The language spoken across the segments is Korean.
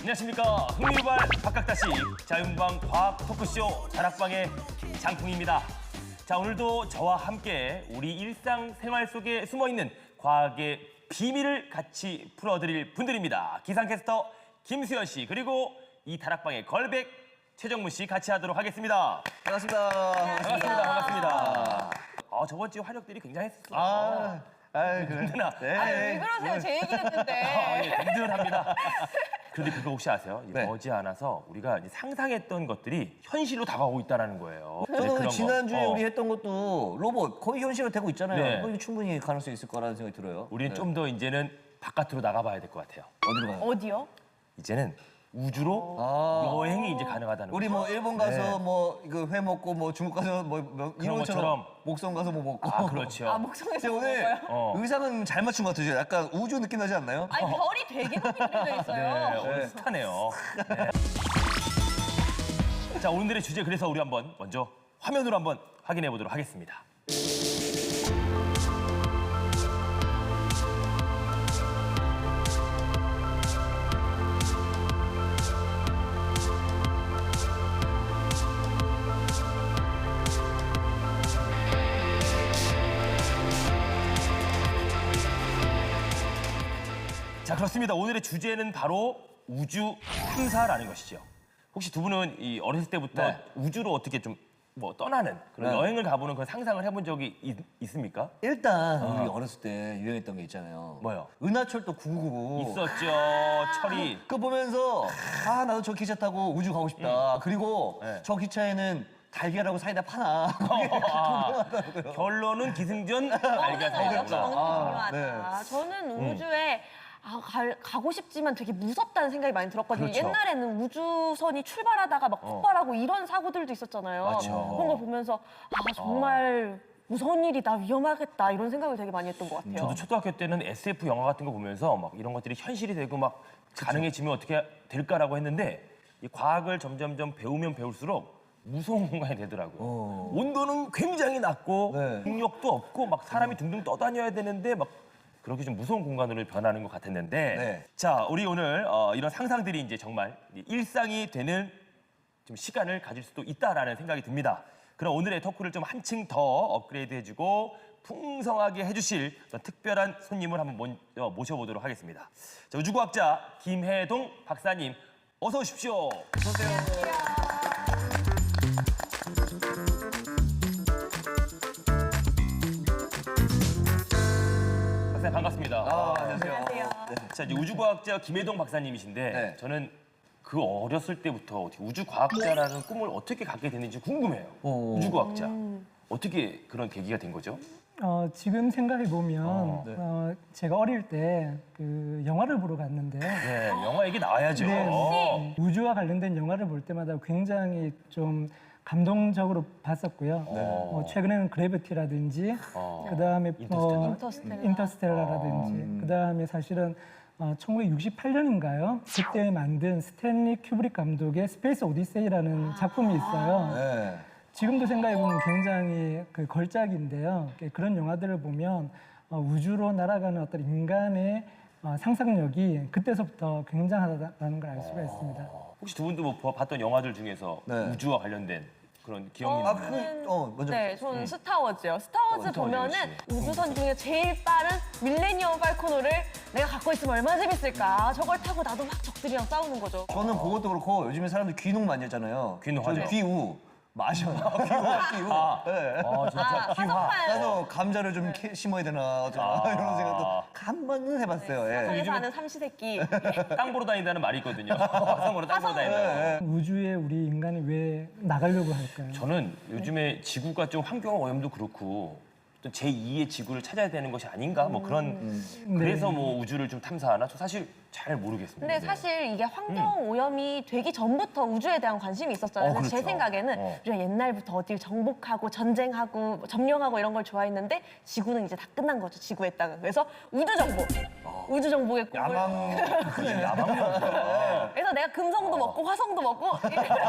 안녕하십니까. 흥미유발 박각다시 자연방 과학 토크쇼 다락방의 장풍입니다. 자, 오늘도 저와 함께 우리 일상생활 속에 숨어있는 과학의 비밀을 같이 풀어드릴 분들입니다. 기상캐스터 김수현 씨 그리고 이 다락방의 걸백 최정문 씨 같이 하도록 하겠습니다. 반갑습니다. 반갑습니다. 저번 주에 활약들이 굉장했었어요. 그래. 든든하. 왜 그러세요? 제 얘기 했는데. 든든합니다. 그런데 그거 혹시 아세요? 네. 머지않아서 우리가 이제 상상했던 것들이 현실로 다가오고 있다는 거예요. 저는 지난주에 우리 했던 것도 로봇 거의 현실화 되고 있잖아요. 네. 그거 충분히 가능성이 있을 거라는 생각이 들어요. 우리는 네. 좀 더 이제는 바깥으로 나가봐야 될 것 같아요. 어디로 가요? 어디요? 이제는 우주로 여행이 이제 가능하다는 우리 거죠. 뭐 일본 가서 네. 뭐 이거 회 먹고 뭐 중국 가서 뭐 이런 것처럼. 것처럼 목성 가서 뭐 먹고. 그렇죠. 목성에서 근데 오늘 먹어요? 의상은 잘 맞춘 것 같아요. 약간 우주 느낌 나지 않나요? 아니 별이 되게 많이 그려져 있어요. 오늘 스타네요. 네. 자, 오늘의 주제 그래서 우리 한번 먼저 화면으로 한번 확인해 보도록 하겠습니다. 자, 그렇습니다. 오늘의 주제는 바로 우주 탐사라는 것이죠. 혹시 두 분은 이 어렸을 때부터 네. 우주로 어떻게 좀 뭐 떠나는 그런 네. 여행을 가보는 그런 상상을 해본 적이 있습니까? 일단 우리 어렸을 때 유행했던 게 있잖아요. 뭐요? 은하철도 999. 있었죠. 철이. 그거 보면서 나도 저 기차 타고 우주 가고 싶다. 그리고 네. 저 기차에는 달걀하고 사이다 파나. 결론은 기승전 알가 먹는 거, 역시 사이다. 먹는 거 중요하다. 네. 저는 우주에 가고 싶지만 되게 무섭다는 생각이 많이 들었거든요. 그렇죠. 옛날에는 우주선이 출발하다가 막 폭발하고 이런 사고들도 있었잖아요. 맞죠. 그런 걸 보면서 정말 무서운 일이다, 위험하겠다 이런 생각을 되게 많이 했던 것 같아요. 저도 초등학교 때는 SF 영화 같은 거 보면서 막 이런 것들이 현실이 되고 막 가능해지면 어떻게 될까라고 했는데 이 과학을 점점점 배우면 배울수록 무서운 공간이 되더라고요. 온도는 굉장히 낮고 네. 중력도 없고 막 사람이 둥둥 떠다녀야 되는데 막 그렇게 좀 무서운 공간으로 변하는 것 같았는데 네. 자, 우리 오늘 이런 상상들이 이제 정말 일상이 되는 좀 시간을 가질 수도 있다라는 생각이 듭니다. 그럼 오늘의 토크를 좀 한층 더 업그레이드 해주고 풍성하게 해주실 어떤 특별한 손님을 한번 먼저 모셔보도록 하겠습니다. 자, 우주과학자 김혜동 박사님 어서 오십시오. 박사님 반갑습니다. 안녕하세요. 안녕하세요. 자, 이제 우주과학자 김혜동 박사님이신데 네. 저는 그 어렸을 때부터 어떻게 우주과학자라는 꿈을 어떻게 갖게 됐는지 궁금해요. 우주과학자. 어떻게 그런 계기가 된 거죠? 지금 생각해 보면 네. 제가 어릴 때 그 영화를 보러 갔는데 네, 영화 얘기 나와야죠. 우주와 관련된 영화를 볼 때마다 굉장히 좀 감동적으로 봤었고요. 최근에는 그래비티라든지 그다음에 인터스텔라라든지 그다음에 사실은 1968년인가요? 그때 만든 스탠리 큐브릭 감독의 스페이스 오디세이라는 작품이 있어요. 네. 지금도 생각해보면 굉장히 그 걸작인데요. 그런 영화들을 보면 우주로 날아가는 어떤 인간의 상상력이 그때서부터 굉장하다는 걸 알 수가 있습니다. 혹시 두 분도 뭐 봤던 영화들 중에서 네. 우주와 관련된 그런 기억이 있나요? 먼저. 네, 저는 스타워즈요. 스타워즈 보면은 우주선 중에 제일 빠른 밀레니엄 팔코너를 내가 갖고 있으면 얼마나 재밌을까. 저걸 타고 나도 막 적들이랑 싸우는 거죠. 저는 그것도 그렇고 요즘에 사람들 귀농 많이 하잖아요. 귀농하죠. 저는 귀우. 마셔. 귀우. 네. 진짜 기화. 화성판 가서 감자를 좀 심어야 되나 어쩌나 이런 생각도 한 번은 해봤어요. 예. 화성에 사는 삼시세끼. 땅 보러 다닌다는 말이 있거든요. 화성으로 땅 보러 다닌다. 우주에 우리 인간이 왜 나가려고 할까요? 저는 요즘에 지구가 좀 환경 오염도 그렇고 어떤 제2의 지구를 찾아야 되는 것이 아닌가 뭐 그런 그래서 뭐 우주를 좀 탐사하나 저 사실 잘 모르겠습니다. 근데 사실 이게 환경 오염이 되기 전부터 우주에 대한 관심이 있었잖아요. 그래서 제 그렇죠. 생각에는 우리가 옛날부터 어딜 정복하고 전쟁하고 점령하고 이런 걸 좋아했는데 지구는 이제 다 끝난 거죠. 지구의 땅은. 그래서 우주 정복. 우주 정복의 꿈을. 야망이야. 그래서 내가 금성도 먹고 화성도 먹고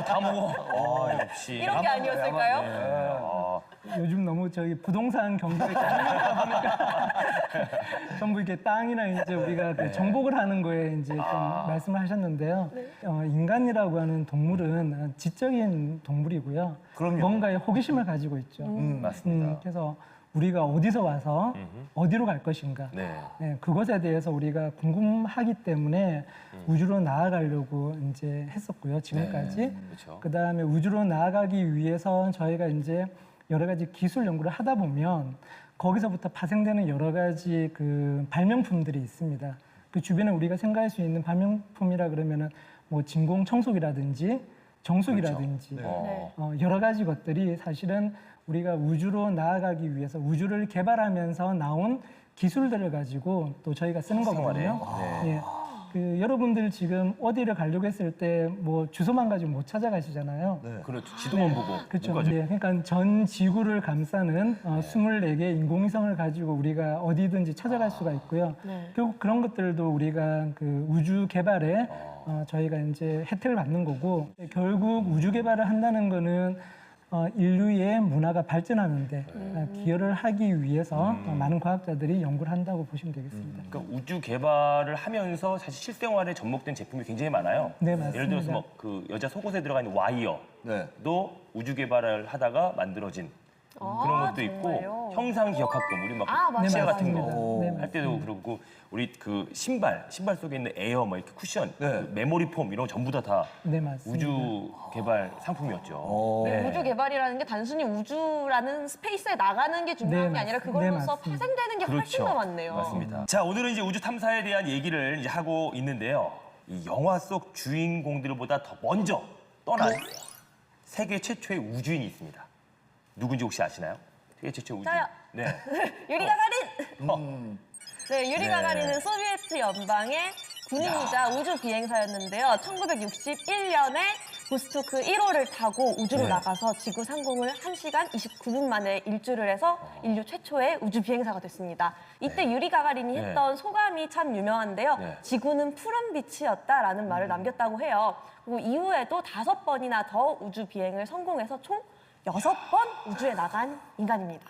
다 먹어. 역시. 이런 게 아니었을까요? 요즘 너무 저희 부동산 경기가 강력하다 보니까 전부 이렇게 땅이나 이제 우리가 그 정복을 하는 거에 이제 좀 말씀을 하셨는데요. 인간이라고 하는 동물은 지적인 동물이고요. 그럼요. 뭔가에 호기심을 가지고 있죠. 맞습니다. 그래서 우리가 어디서 와서 어디로 갈 것인가. 네. 네, 그것에 대해서 우리가 궁금하기 때문에 우주로 나아가려고 이제 했었고요. 지금까지. 그렇죠. 그다음에 우주로 나아가기 위해서 저희가 이제 여러 가지 기술 연구를 하다 보면 거기서부터 파생되는 여러 가지 그 발명품들이 있습니다. 그 주변에 우리가 생각할 수 있는 발명품이라 그러면은 뭐 진공 청소기라든지 정수기라든지 네. 여러 가지 것들이 사실은 우리가 우주로 나아가기 위해서 우주를 개발하면서 나온 기술들을 가지고 또 저희가 쓰는 거거든요. 네. 예. 그 여러분들 지금 어디를 가려고 했을 때 뭐 주소만 가지고 못 찾아가시잖아요. 그렇죠. 지도만 보고. 그렇죠. 못 가죠. 네, 그러니까 전 지구를 감싸는 24개 인공위성을 가지고 우리가 어디든지 찾아갈 수가 있고요. 네. 결국 그런 것들도 우리가 그 우주 개발에 저희가 이제 혜택을 받는 거고 결국 우주 개발을 한다는 거는 인류의 문화가 발전하는데 기여를 하기 위해서 많은 과학자들이 연구를 한다고 보시면 되겠습니다. 그러니까 우주 개발을 하면서 사실 실생활에 접목된 제품이 굉장히 많아요. 네, 맞습니다. 예를 들어서 뭐 그 여자 속옷에 들어가 있는 와이어도 네. 우주 개발을 하다가 만들어진 그런 것도 있고 정말요? 형상 기억학금 우리 막 맞아요. 치아 네, 같은 맞습니다. 거 네, 할 때도 그렇고 우리 그 신발 속에 있는 에어 뭐 이렇게 쿠션, 그 메모리 폼 이런 거 전부 다 네, 맞습니다. 우주 개발 상품이었죠. 네. 우주 개발이라는 게 단순히 우주라는 스페이스에 나가는 게 중요한 네, 게 아니라 네, 그걸로써 맞습니다. 파생되는 게 훨씬 더 많네요. 맞습니다. 자, 오늘은 이제 우주 탐사에 대한 얘기를 이제 하고 있는데요. 이 영화 속 주인공들보다 더 먼저 떠난 세계 최초의 우주인이 있습니다. 누군지 혹시 아시나요? 세계 최초의 우주인. 저요. 네. 유리 가가린! 네, 유리 가가린은 소비에트 연방의 군인이자 우주 비행사였는데요. 1961년에 보스토크 1호를 타고 우주로 나가서 지구 상공을 1시간 29분 만에 일주를 해서 인류 최초의 우주 비행사가 됐습니다. 이때 유리 가가린이 했던 소감이 참 유명한데요. 네. 지구는 푸른 빛이었다라는 말을 남겼다고 해요. 그리고 이후에도 5번이나 더 우주 비행을 성공해서 총 6번 우주에 나간 인간입니다.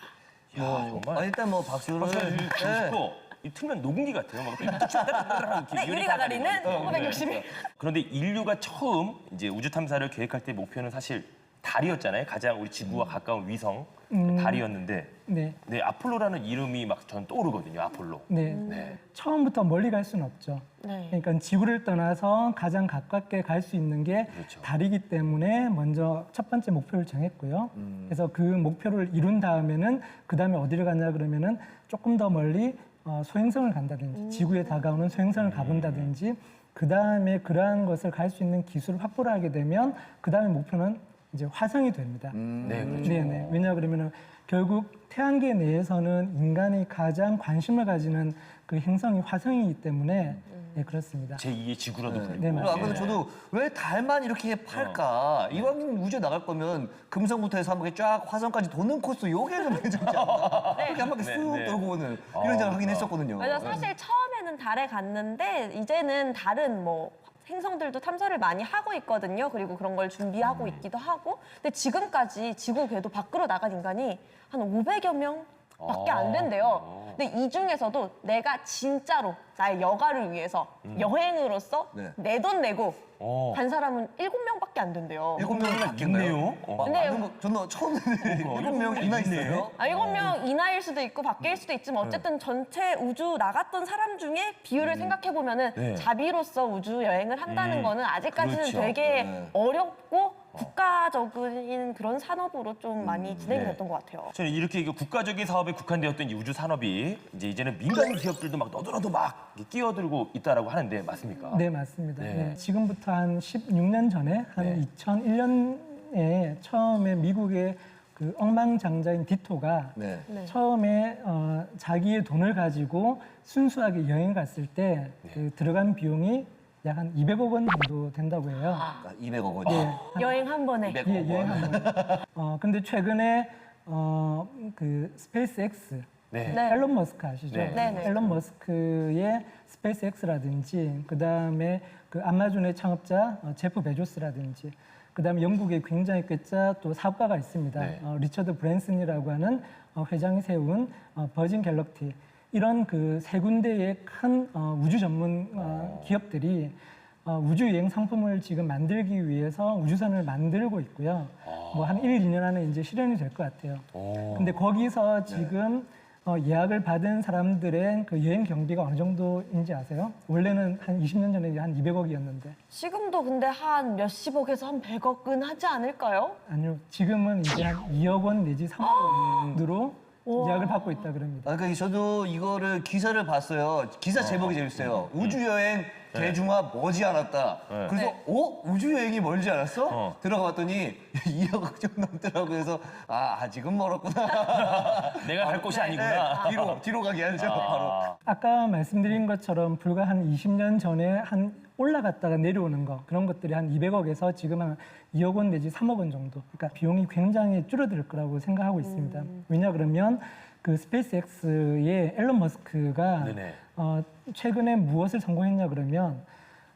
정말. 일단 뭐 박수를. 네. 이 틀면 녹음기 같아요. 막 이렇게 네, 유리 가가린은 1960년. 그런데 인류가 처음 이제 우주 탐사를 계획할 때 목표는 사실 달이었잖아요. 가장 우리 지구와 가까운 위성 달이었는데 네. 네, 아폴로라는 이름이 막 전 떠오르거든요. 아폴로. 네. 네. 처음부터 멀리 갈 수는 없죠. 네. 그러니까 지구를 떠나서 가장 가깝게 갈 수 있는 게 그렇죠. 달이기 때문에 먼저 첫 번째 목표를 정했고요. 그래서 그 목표를 이룬 다음에는 그 다음에 어디를 가냐 그러면은 조금 더 멀리 소행성을 간다든지 지구에 다가오는 소행성을 가본다든지 그 다음에 그러한 것을 갈 수 있는 기술을 확보를 하게 되면 그 다음에 목표는 이제 화성이 됩니다. 네, 그렇죠. 네네. 왜냐 그러면은 결국 태양계 내에서는 인간이 가장 관심을 가지는 그 행성이 화성이기 때문에 네, 그렇습니다. 제2의 지구라도 불리고. 네, 맞습니다. 아무래도 저도 왜 달만 이렇게 팔까? 이왕 우주에 나갈 거면 금성부터 해서 한 바퀴 쫙 화성까지 도는 코스 요게 좀 괜찮지 않나? 이렇게 한 바퀴 쑥 네. 돌고 오는 이런 생각 하긴 했었거든요. 맞아, 사실 처음에는 달에 갔는데 이제는 다른 뭐 행성들도 탐사를 많이 하고 있거든요. 그리고 그런 걸 준비하고 있기도 하고. 근데 지금까지 지구 궤도 밖으로 나간 인간이 한 500여 명밖에 안 된대요. 근데 이 중에서도 내가 진짜로 나의 여가를 위해서 여행으로서 네. 내 돈 내고 어. 간 사람은 7명밖에 안 된대요. 7명이 있네요. 근데 맞는 거 저는 처음 듣는데 7명이나 있어요? 7명 이나일 수도 있고 밖일 수도 있지만 어쨌든 전체 우주 나갔던 사람 중에 비율을 생각해 보면은 네. 자비로서 우주 여행을 한다는 거는 아직까지는 그렇죠. 되게 네. 어렵고 국가적인 그런 산업으로 좀 많이 진행이 네. 됐던 것 같아요. 저는 이렇게 국가적인 사업에 국한되었던 이 우주 산업이 이제는 민간 기업들도 막 너도나도 막 끼어들고 있다라고 하는데 맞습니까? 네, 맞습니다. 네. 네, 지금부터 한 16년 전에 한 네. 2001년에 처음에 미국의 그 억망장자인 디토가 네. 네. 처음에 자기의 돈을 가지고 순수하게 여행 갔을 때 그 들어간 비용이 약 한 200억 원 정도 된다고 해요. 아, 200억 원이. 예, 여행 한 번에. 200억 예, 여행 원. 한 번. 근데 최근에 그 스페이스 X 네. 네. 앨런 머스크 아시죠? 네. 네네. 앨런 머스크의 스페이스 X라든지 그다음에 그 아마존의 창업자 제프 베조스라든지 그다음에 영국에 굉장히 꽤짜 또 사업가가 있습니다. 네. 리처드 브랜슨이라고 하는 회장이 세운 버진 갤럭티 이런 그 세 군데의 큰 우주 전문 기업들이 우주 여행 상품을 지금 만들기 위해서 우주선을 만들고 있고요. 뭐 한 1, 2년 안에 이제 실현이 될 것 같아요. 근데 거기서 지금 예약을 받은 사람들의 그 여행 경비가 어느 정도인지 아세요? 원래는 한 20년 전에 한 200억이었는데 지금도 근데 한 몇십억에서 한 100억은 하지 않을까요? 아니요. 지금은 이제 한 2억 원 내지 3억 원으로 예약을 받고 있다 그럽니다. 그러니까 저도 이거를 기사를 봤어요. 기사 제목이 재밌어요. 우주 여행 대중화 머지않았다. 그래서 우주 여행이 멀지 않았어? 들어가 봤더니 2억 좀 넘더라고. 그래서 아직은 멀었구나. 내가 갈 곳이 아니구나. 뒤로 가게 하죠. 바로. 아까 말씀드린 것처럼 불과 한 20년 전에 한 올라갔다가 내려오는 거 그런 것들이 한 200억에서 지금 한 2억 원 내지 3억 원 정도. 그러니까 비용이 굉장히 줄어들 거라고 생각하고 있습니다. 왜냐 그러면 그 스페이스X의 앨런 머스크가 네네. 최근에 무엇을 성공했냐 그러면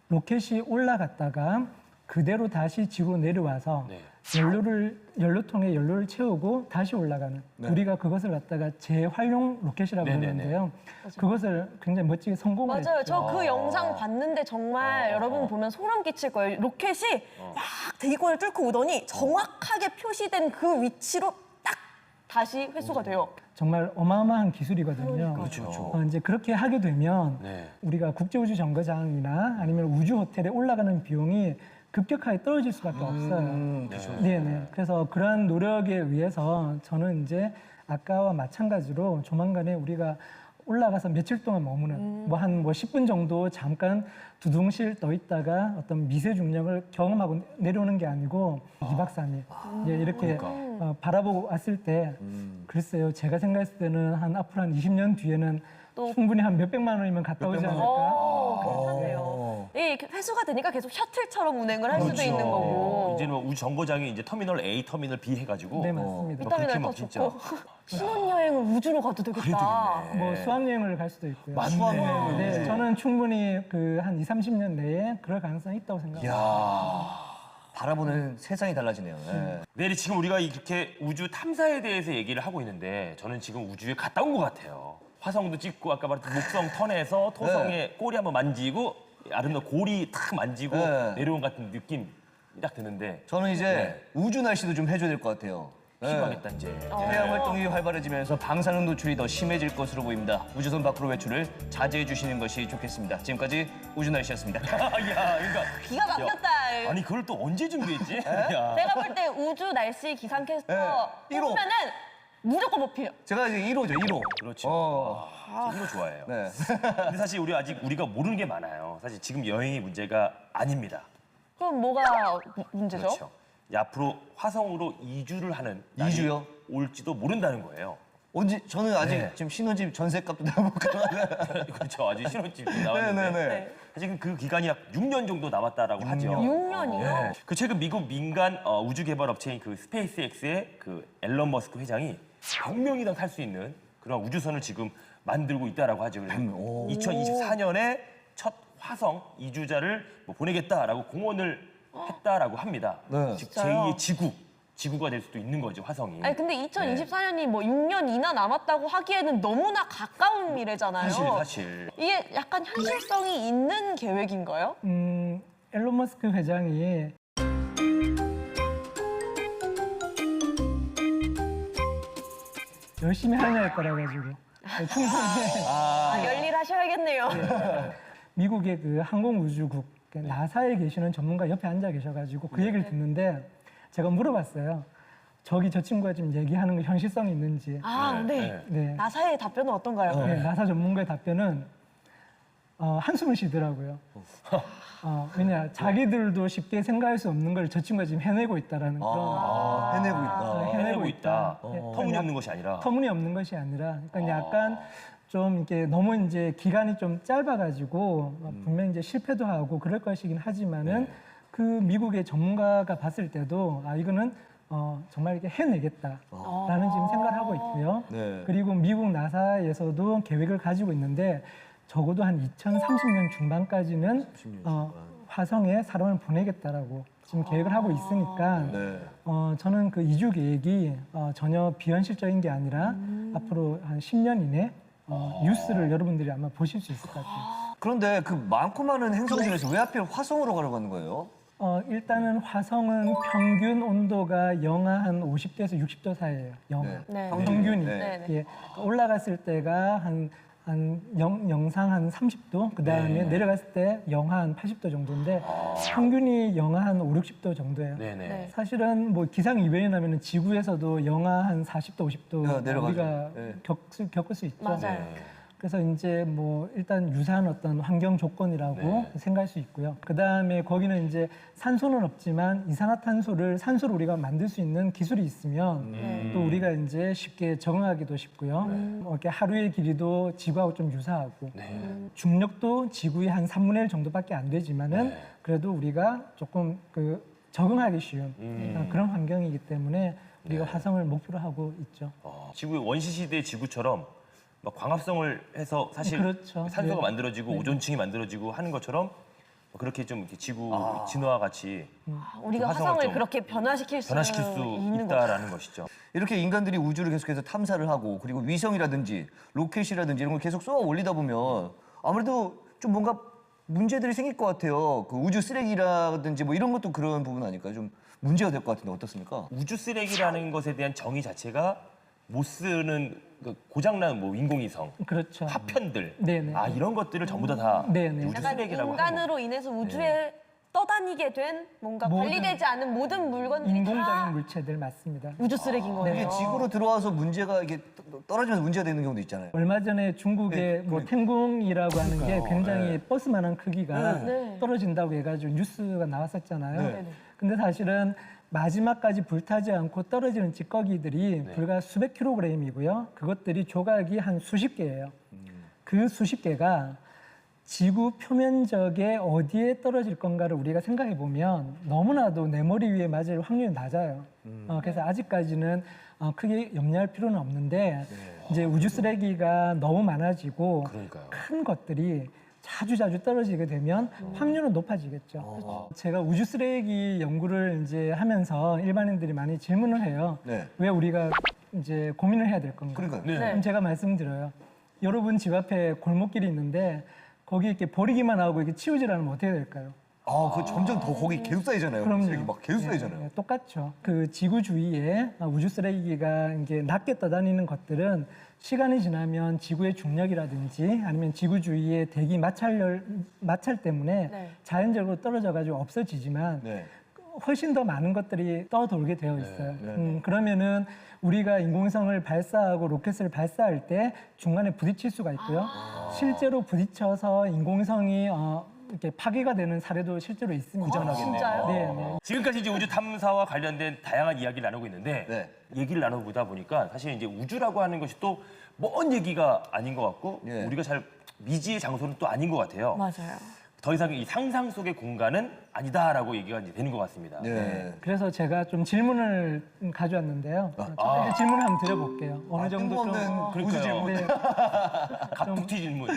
로켓이 올라갔다가 그대로 다시 지구로 내려와서 네. 연료통에 연료를 채우고 다시 올라가는 우리가 그것을 갖다가 재활용 로켓이라고 네네네. 그러는데요. 그것을 굉장히 멋지게 성공을 맞아요. 했죠. 저 그 영상 봤는데 정말 여러분 보면 소름 끼칠 거예요. 로켓이 막 대기권을 뚫고 오더니 정확하게 표시된 그 위치로 딱 다시 회수가 돼요. 정말 어마어마한 기술이거든요. 그렇죠. 이제 그렇게 하게 되면 네. 우리가 국제우주 정거장이나 아니면 우주 호텔에 올라가는 비용이 급격하게 떨어질 수밖에 없어요. 네네. 그래서 그러한 노력에 의해서 저는 이제 아까와 마찬가지로 조만간에 우리가 올라가서 며칠 동안 머무는 뭐 한 10분 정도 잠깐 두둥실 떠 있다가 어떤 미세 중력을 경험하고 내려오는 게 아니고 2박 3일 이제 이렇게 바라보고 왔을 때 글쎄요 제가 생각했을 때는 한 앞으로 한 20년 뒤에는 충분히 한 몇백만 원이면 갔다 오지 않을까. 괜찮네요. 이 회수가 되니까 계속 셔틀처럼 운행을 할 수도 있는 거고. 이제는 뭐 우주 정거장이 이제 터미널 A, 터미널 B 해가지고. 네 맞습니다. 그렇게 비타민을 막 더 진짜. 좋고 신혼여행을 우주로 가도 되겠다. 뭐 수학여행을 갈 수도 있고요. 수학여행을. 네, 저는 충분히 그 한 2, 30년 내에 그럴 가능성이 있다고 생각합니다. 바라보는 세상이 달라지네요. 네. 내리 지금 우리가 이렇게 우주 탐사에 대해서 얘기를 하고 있는데 저는 지금 우주에 갔다 온 것 같아요. 화성도 찍고 아까 말했던 목성 턴에서 토성의 꼬리 한번 만지고 아름다운 고리 탁 만지고 네. 내려온 같은 느낌 딱 드는데 저는 이제 우주 날씨도 좀 해줘야 될 것 같아요. 필요하겠다 이제. 해양 활동이 활발해지면서 방사능 노출이 더 심해질 것으로 보입니다. 우주선 밖으로 외출을 자제해 주시는 것이 좋겠습니다. 지금까지 우주 날씨였습니다. 야, 그러니까 기가 막혔다. 아니 그걸 또 언제 준비했지? 야. 내가 볼 때 우주 날씨 기상캐스터 네. 1호. 뽑으면은 무조건 뽑혀요. 제가 이제 1호죠, 1호. 그렇죠. 이거 좋아해요. 네. 근데 사실 우리가 모르는 게 많아요. 사실 지금 여행이 문제가 아닙니다. 그럼 뭐가 문제죠? 그렇죠. 앞으로 화성으로 이주를 하는 날이 이주요? 올지도 모른다는 거예요. 언제 저는 아직 네. 지금 신혼집 전세값도 나못 가는. 그렇죠. 아직 신혼집도 나왔는데 네네네. 사실 그 기간이 약 6년 정도 남았다라고 하죠. 6년이요? 네. 그 최근 미국 민간 우주 개발 업체인 그 스페이스X의 그 앨런 머스크 회장이 100명이당 탈 수 있는 그런 우주선을 지금 만들고 있다라고 하죠. 그래서 2024년에 첫 화성 이주자를 뭐 보내겠다라고 공언을 했다라고 합니다. 네. 즉 진짜요? 제2의 지구가 될 수도 있는 거죠, 화성이. 아니 근데 2024년이 뭐 6년이나 남았다고 하기에는 너무나 가까운 미래잖아요. 사실. 이게 약간 현실성이 있는 계획인가요? 앨런 머스크 회장이 열심히 하느냐에 따라 가지고 충분히 열일하셔야겠네요. 미국의 그 항공우주국 나사에 계시는 전문가 옆에 앉아 계셔가지고 그 얘기를 듣는데 제가 물어봤어요. 저기 저 친구가 지금 얘기하는 거 현실성이 있는지. 아, 네. 네. 나사의 답변은 어떤가요? 네, 나사 전문가의 답변은 한숨을 쉬더라고요. 왜냐 자기들도 쉽게 생각할 수 없는 걸 저 친구가 지금 해내고 있다라는 그런 해내고 있다. 해내고 있다. 네, 터무니없는 것이 아니라. 터무니없는 것이 아니라 그러니까 약간 좀 이렇게 너무 이제 기간이 좀 짧아가지고 분명 이제 실패도 하고 그럴 것이긴 하지만은 그 미국의 전문가가 봤을 때도 이거는 정말 이렇게 해내겠다라는 지금 생각을 하고 있고요. 네. 그리고 미국 나사에서도 계획을 가지고 있는데 적어도 한 2030년 중반까지는 화성에 사람을 보내겠다라고 지금 계획을 하고 있으니까 네. 저는 그 이주 계획이 전혀 비현실적인 게 아니라 앞으로 한 10년 이내 뉴스를 여러분들이 아마 보실 수 있을 것 같아요. 그런데 그 많고 많은 행성 중에서 왜 하필 화성으로 가려고 하는 거예요? 일단은 화성은 평균 온도가 영하 한 50도에서 60도 사이예요. 영하. 네. 평균이. 네. 예, 올라갔을 때가 영상 한 30도, 그 다음에 내려갔을 때 영하 한 80도 정도인데 평균이 영하 한 5, 60도 정도예요. 네네. 네. 사실은 뭐 기상 이변이 나면은 지구에서도 영하 한 40도, 50도 내려가죠. 우리가 네. 겪을 수 있죠. 맞아요. 그래서 이제 뭐 일단 유사한 어떤 환경 조건이라고 생각할 수 있고요. 그 다음에 거기는 이제 산소는 없지만 이산화탄소를 산소로 우리가 만들 수 있는 기술이 있으면 또 우리가 이제 쉽게 적응하기도 쉽고요. 이렇게 하루의 길이도 지구하고 좀 유사하고 중력도 지구의 한 3분의 1 정도밖에 안 되지만은 그래도 우리가 조금 그 적응하기 쉬운 그런 환경이기 때문에 우리가 화성을 목표로 하고 있죠. 지구의 원시 시대 지구처럼 막 광합성을 해서 사실 그렇죠. 산소가 네. 만들어지고 오존층이 만들어지고 하는 것처럼 그렇게 좀 이렇게 지구 진화와 같이 우리가 화성을 화성을 좀 그렇게 변화시킬 수 있는 거. 있다라는 것이죠. 이렇게 인간들이 우주를 계속해서 탐사를 하고 그리고 위성이라든지 로켓이라든지 이런 걸 계속 쏘아 올리다 보면 아무래도 좀 뭔가 문제들이 생길 것 같아요. 그 우주 쓰레기라든지 뭐 이런 것도 그런 부분 아닐까요? 좀 문제가 될 것 같은데 어떻습니까? 우주 쓰레기라는 것에 대한 정의 자체가 못 쓰는 그 고장난 뭐 인공위성, 그렇죠. 파편들, 네네. 이런 것들을 전부 다 네네. 우주 약간 쓰레기라고 인간으로 인해서 우주에 떠다니게 된 뭔가 모든- 관리되지 않은 모든 물건들이 인공적인 다 물체들 맞습니다. 우주 쓰레기인 거예요. 이게 지구로 들어와서 문제가 이게 떨어지면서 문제가 되는 경우도 있잖아요. 얼마 전에 중국의 뭐 탱궁이라고 하는 게 굉장히 버스만한 크기가 네. 떨어진다고 해가지고 뉴스가 나왔었잖아요. 네. 근데 사실은 마지막까지 불타지 않고 떨어지는 찌꺼기들이 불과 수백 킬로그램이고요. 그것들이 조각이 한 수십 개예요. 그 수십 개가 지구 표면적에 어디에 떨어질 건가를 우리가 생각해 보면 너무나도 내 머리 위에 맞을 확률이 낮아요. 그래서 아직까지는 크게 염려할 필요는 없는데 이제 우주 쓰레기가 너무 많아지고 그러니까요. 큰 것들이 자주 떨어지게 되면 확률은 높아지겠죠. 제가 우주 쓰레기 연구를 이제 하면서 일반인들이 많이 질문을 해요. 네. 왜 우리가 이제 고민을 해야 될 건가? 그러니까요. 네. 그럼 제가 말씀드려요. 여러분 집 앞에 골목길이 있는데 거기 이렇게 버리기만 하고 이렇게 치우질 않으면 어떻게 될까요? 그 점점 더 거기 계속 쌓이잖아요. 그럼요. 쓰레기 막 계속 쌓이잖아요. 네, 똑같죠. 그 지구 주위에 우주 쓰레기가 이제 낮게 떠다니는 것들은 시간이 지나면 지구의 중력이라든지 아니면 지구 주위의 대기 마찰 때문에 네. 자연적으로 떨어져가지고 없어지지만 네. 훨씬 더 많은 것들이 떠돌게 되어 있어요. 그러면은 우리가 인공위성을 발사하고 로켓을 발사할 때 중간에 부딪힐 수가 있고요. 실제로 부딪혀서 인공위성이 이렇게 파괴가 되는 사례도 실제로 있습니다. 진짜요? 네. 지금까지 이제 우주 탐사와 관련된 다양한 이야기를 나누고 있는데 네. 얘기를 나눠보다 보니까 사실 이제 우주라고 하는 것이 또 먼 얘기가 아닌 것 같고 예. 우리가 잘 미지의 장소는 또 아닌 것 같아요. 맞아요. 더 이상 이 상상 속의 공간은 아니다라고 얘기가 이제 되는 것 같습니다. 네. 그래서 제가 좀 질문을 가져왔는데요. 첫 번째 질문을 한번 드려볼게요. 어느 정도 좀, 뜬금없는 우주 질문. 네, 갑툭튀 질문.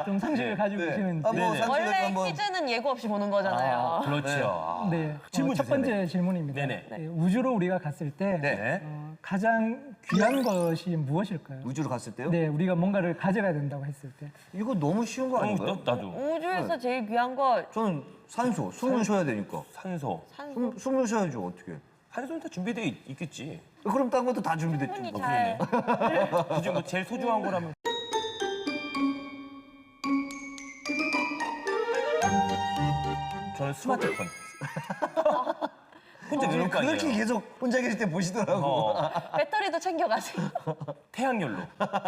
좀 상식을 가지고 네. 계시는지. 한번 네네. 상식을 원래 한번 퀴즈는 예고 없이 보는 거잖아요. 그렇죠. 네, 질문 첫 주세요. 번째 질문입니다. 네네. 네, 우주로 우리가 갔을 때 네. 가장 귀한 것이 무엇일까요? 우주로 갔을 때요? 네, 우리가 뭔가를 가져가야 된다고 했을 때. 이거 너무 쉬운 거 아닌가요? 나도 우주에서 제일 귀한 거 저는 산소, 숨을 쉬어야 되니까. 산소. 산소. 숨을 쉬어야죠, 어떻게. 산소는 다 준비되어 있겠지. 그럼 딴 것도 다 준비됐죠. 충분히 잘. 굳이 뭐 제일 소중한 거라면. 저는 스마트폰. 혼자 외로울 거 아니에요. 그렇게 계속 혼자 계실 때 보시더라고. 어, 배터리도 챙겨가세요. 태양열로.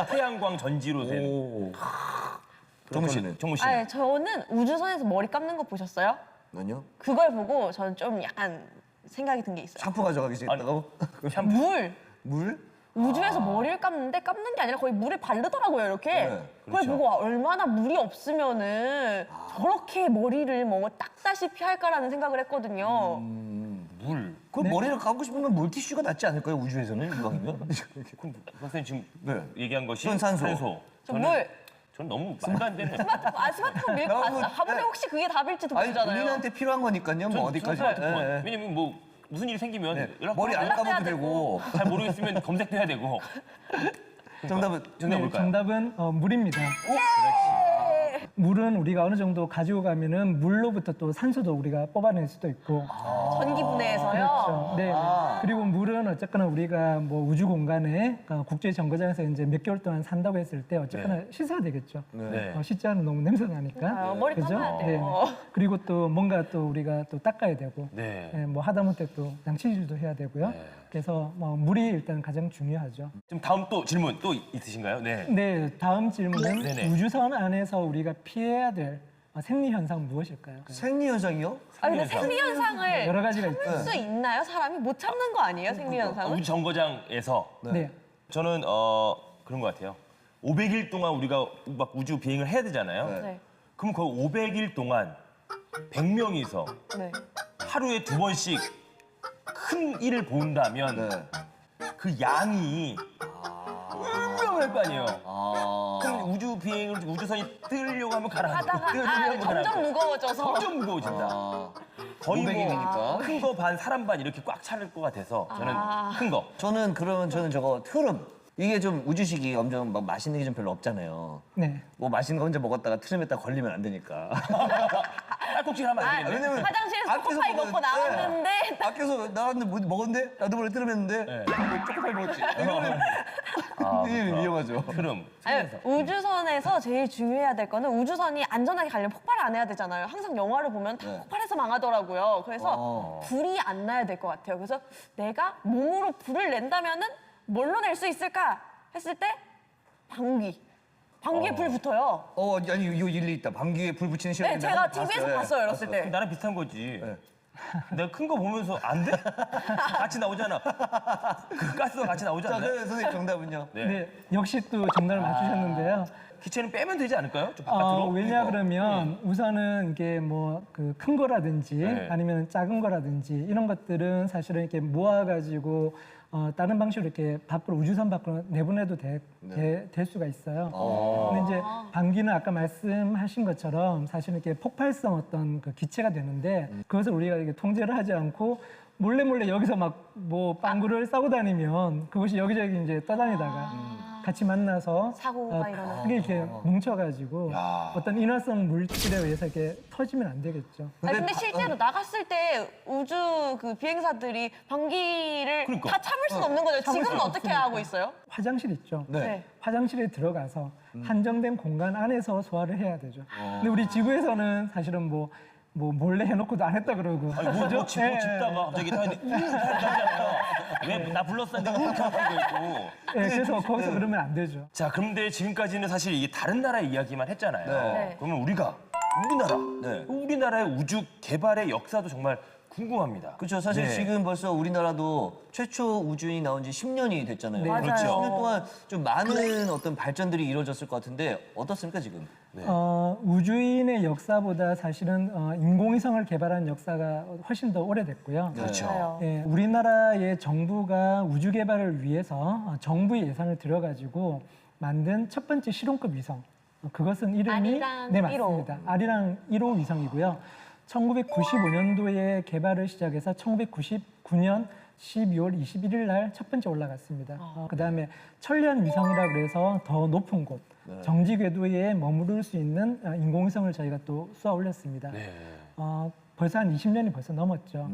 태양광 전지로 된. 오. 정우 씨는? 정우 씨는? 아니, 저는 우주선에서 머리 감는 거 보셨어요? 아니요? 그걸 보고 저는 좀 약간 생각이 든 게 있어요. 샴푸 가져가겠다고? 샴푸. 물! 물? 우주에서 머리를 감는데 감는 게 아니라 거의 물에 바르더라고요, 이렇게. 네, 그걸 그렇죠. 보고 얼마나 물이 없으면은 저렇게 머리를 뭐 닦다시피 할까라는 생각을 했거든요. 물. 그 머리를 감고 싶으면 물티슈가 낫지 않을까요, 우주에서는? 이왕이면? 그럼 박사님 지금 네. 얘기한 것이 전 산소. 저 물! 저는 너무 말도 안 되는. 스마트폰 밀고 너무- 갔어요. 가보면 혹시 그게 답일지도 아니 모르잖아요. 본인한테 필요한 거니까요. 뭐 어디까지. 스마트폰. 예, 예. 왜냐면 뭐 무슨 일이 생기면 네. 연락 머리 안 연락해야 감아도 되고. 잘 모르겠으면 검색도 해야 되고. 정답은 정답 뭘까요? 정답은 물입니다. 물은 우리가 어느 정도 가지고 가면은 물로부터 또 산소도 우리가 뽑아낼 수도 있고. 전기 분해해서요. 그렇죠. 네. 아. 그리고 물은 어쨌거나 우리가 뭐 우주 공간에 국제 정거장에서 이제 몇 개월 동안 산다고 했을 때 어쨌거나 씻어야 되겠죠. 네. 씻지 않으면 너무 냄새 나니까. 아, 머리 감아야 돼요. 그리고 또 뭔가 또 우리가 또 닦아야 되고. 네. 뭐 하다못해 또 양치질도 해야 되고요. 네. 그래서 뭐 물이 일단 가장 중요하죠. 지금 다음 또 질문 또 있으신가요? 네. 네, 다음 질문은 네네. 우주선 안에서 우리가 피해야 될 생리 현상 무엇일까요? 생리 현상이요? 아 근데 생리현상. 생리 현상을 여러 가지가 참을 있죠. 수 있나요? 사람이 못 참는 거 아니에요? 생리 현상을? 우주 정거장에서 네. 저는 그런 것 같아요. 500일 동안 우리가 막 우주 비행을 해야 되잖아요. 네. 네. 그럼 그 500일 동안 100명이서 네. 하루에 2번씩 큰 일을 본다면 네. 그 양이 분명할 거 아니에요. 아. 그럼 우주 비행을 우주선이 뜨려고 하면 가라앉고 하다가 뜨려고 점점 가라앉고 무거워져서 점점 무거워진다. 아. 거의 500일이니까. 큰 거 반 사람 반 이렇게 꽉 차를 것 같아서 저는 큰 거. 저는 그러면 저는 저거 트름. 이게 좀 우주식이 엄청 막 맛있는 게 좀 별로 없잖아요. 네. 뭐 맛있는 거 혼자 먹었다가 트름에다 걸리면 안 되니까. 딸꾹질 하면 안 되겠네. 왜냐면 화장실에서 밖에서 초코파이 먹고 먹었는데, 나왔는데 밖에서 나왔는데 뭐 먹었는데? 나도 원래 트름했는데 네. 초코파이 먹었지. 이거는 이게 위험하죠. 그럼 아니, 우주선에서 제일 중요해야 될 거는 우주선이 안전하게 가려면 폭발 안 해야 되잖아요. 항상 영화를 보면 다 네. 폭발해서 망하더라고요. 그래서 불이 안 나야 될 것 같아요. 그래서 내가 몸으로 불을 낸다면은 뭘로 낼 수 있을까 했을 때 방귀. 방귀에 불 붙어요. 아니 이거 일리 있다. 방귀에 불 붙이는 시험. 네, 제가 TV에서 봤어요, 어렸을 때. 나랑 비슷한 거지. 네. 내가 큰 거 보면서 안 돼? 같이 나오잖아. 그 가스가 같이 나오지 자, 않나요? 그럼 선생님 정답은요? 네. 네. 역시 또 정답을 맞추셨는데요. 기체는 빼면 되지 않을까요? 좀 바깥으로? 왜냐 그러면 우선은 이게 뭐 그 큰 거라든지 네. 아니면 작은 거라든지 이런 것들은 사실은 이렇게 모아가지고 다른 방식으로 이렇게 밖으로 우주선 밖으로 내보내도 될 수가 있어요. 근데 이제 방귀는 아까 말씀하신 것처럼 사실은 이렇게 폭발성 어떤 그 기체가 되는데 그것을 우리가 이렇게 통제를 하지 않고 몰래 여기서 막 뭐 빵구를 싸고 다니면 그것이 여기저기 이제 떠다니다가 같이 만나서 사고가 일어나요. 크게 이렇게 뭉쳐가지고 야. 어떤 인화성 물질에 의해서 이렇게 터지면 안 되겠죠. 아니, 근데 실제로 나갔을 때 우주 그 비행사들이 방귀를 그러니까. 다 참을 수는 없는 거죠. 참을 지금은 수는 어떻게 없으니까. 하고 있어요? 화장실 있죠. 네. 화장실에 들어가서 한정된 공간 안에서 소화를 해야 되죠. 근데 우리 지구에서는 사실은 뭐 몰래 해놓고도 안 했다 그러고. 아니, 뭐 그죠? 집다가 갑자기 다 했는데 하잖아요. 왜 나 불렀었는데 하고 있고. 예, 그래서 거기서 그러면 안 되죠. 자, 그런데 지금까지는 사실 이게 다른 나라의 이야기만 했잖아요. 네. 그러면 우리나라의 우주 개발의 역사도 정말 궁금합니다. 그렇죠. 사실 네. 지금 벌써 우리나라도 최초 우주인이 나온 지 10년이 됐잖아요. 네. 맞아요. 그렇죠. 10년 동안 좀 많은 어떤 발전들이 이루어졌을 것 같은데 어떻습니까 지금? 우주인의 역사보다 사실은 인공위성을 개발한 역사가 훨씬 더 오래됐고요. 그렇죠. 맞아요. 예, 우리나라의 정부가 우주 개발을 위해서 정부의 예산을 들여가지고 만든 첫 번째 실용급 위성. 그것은 이름이 아리랑 네 1호. 맞습니다. 아리랑 1호 위성이고요. 1995년도에 개발을 시작해서 1999년 12월 21일 날 첫 번째 올라갔습니다. 그다음에 천리안 위성이라 그래서 더 높은 곳, 정지 궤도에 머무를 수 있는 인공위성을 저희가 또 쏘아 올렸습니다. 네. 벌써 한 20년이 벌써 넘었죠.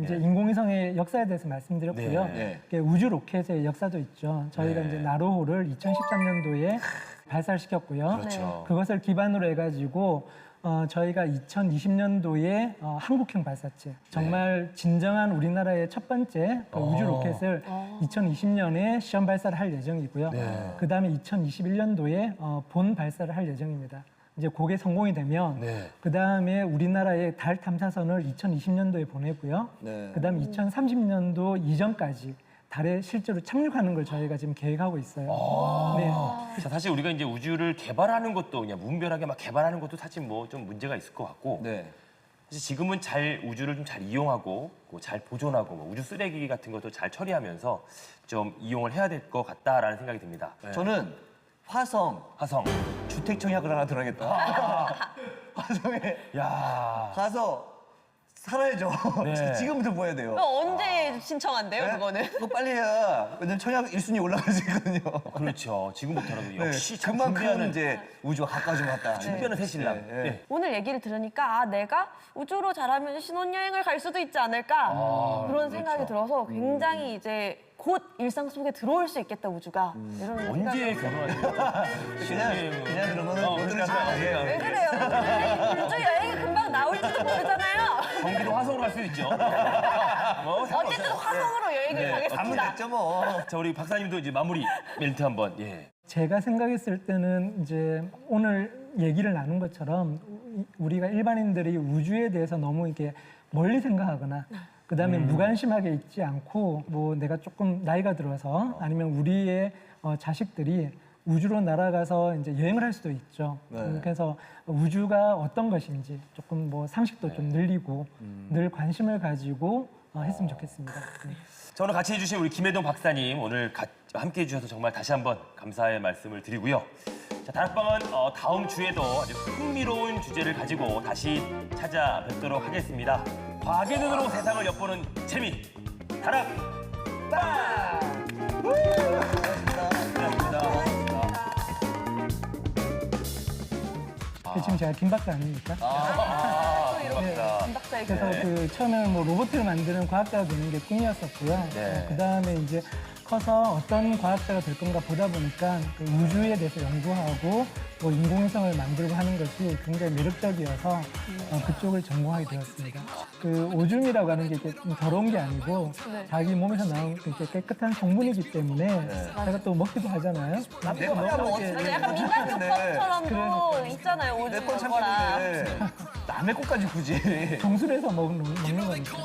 이제 인공위성의 역사에 대해서 말씀드렸고요. 네. 이게 우주 로켓의 역사도 있죠. 저희가 네. 이제 나로호를 2013년도에 발사시켰고요. 그렇죠. 그것을 기반으로 해가지고 저희가 2020년도에 한국형 발사체, 정말 진정한 우리나라의 첫 번째 그 우주 로켓을 2020년에 시험 발사를 할 예정이고요. 그 다음에 2021년도에 본 발사를 할 예정입니다. 이제 그게 성공이 되면 네. 그 다음에 우리나라의 달 탐사선을 2020년도에 보내고요. 네. 그 다음에 2030년도 이전까지 달에 실제로 착륙하는 걸 저희가 지금 계획하고 있어요. 네. 자, 사실 우리가 이제 우주를 개발하는 것도 그냥 무분별하게 막 개발하는 것도 사실 뭐 좀 문제가 있을 것 같고 네. 사실 지금은 잘 우주를 좀 잘 이용하고 잘 보존하고 뭐 우주 쓰레기 같은 것도 잘 처리하면서 좀 이용을 해야 될 것 같다라는 생각이 듭니다. 저는 화성 화성. 주택 청약을 하나 들어야겠다. 화성에 야. 가서 살아야죠. 네. 지금부터 보여야 돼요. 그럼 언제 신청한대요, 네? 그거는? 그거 빨리 해야 왜냐면 청약 1순위 올라갈 수 있거든요. 그렇죠. 지금부터라도 역시 네, 참 그만큼 준비하는 이제 우주가 가까워진 것 같다. 준비하는 새신랑. 네, 네. 네. 오늘 얘기를 들으니까 아 내가 우주로 잘하면 신혼여행을 갈 수도 있지 않을까 그런 생각이 들어서 굉장히 이제 곧 일상 속에 들어올 수 있겠다 우주가 이런 언제 생각이 결혼하세요? 그냥 그러면 못 들을 수 있어요. 왜 그래요? 우주 여행이 금방 나올지도 모르잖아요. 경기도 화성으로 갈 수도 있죠. 뭐 어쨌든 화성으로 여행을 가면 가겠습니다. 됐죠 뭐. 자, 우리 박사님도 이제 마무리 멘트 한번. 예. 제가 생각했을 때는 이제 오늘 얘기를 나눈 것처럼 우리가 일반인들이 우주에 대해서 너무 이렇게 멀리 생각하거나 그다음에 무관심하게 있지 않고 뭐 내가 조금 나이가 들어서 아니면 우리의 자식들이 우주로 날아가서 이제 여행을 할 수도 있죠. 그래서 우주가 어떤 것인지 조금 뭐 상식도 좀 늘리고 늘 관심을 가지고 했으면 좋겠습니다. 네. 자, 오늘 같이 해주신 우리 김혜동 박사님 오늘 함께 해주셔서 정말 다시 한번 감사의 말씀을 드리고요. 자, 다락방은 다음 주에도 아주 흥미로운 주제를 가지고 다시 찾아뵙도록 하겠습니다. 과학의 눈으로 세상을 엿보는 재미, 다락방! 감사합니다. 지금 제가 김 박사 아닙니까? 김 박사의 그 그래서 그 처음에는 뭐 로봇을 만드는 과학자가 되는 게 꿈이었었고요. 네. 그 다음에 이제 커서 어떤 과학자가 될 건가 보다 보니까 그 우주에 대해서 연구하고 뭐 인공위성을 만들고 하는 것이 굉장히 매력적이어서 그쪽을 전공하게 되었습니다. 그 오줌이라고 하는 게 이렇게 좀 더러운 게 아니고 자기 몸에서 나온 이렇게 깨끗한 성분이기 때문에 제가 또 먹기도 하잖아요. 내가 뭐 맞아, 약간 민간요법처럼도 있잖아요 오줌 내건 먹어라. 참겠는데 남의 것까지 굳이. 정수리에서 먹는 거니까.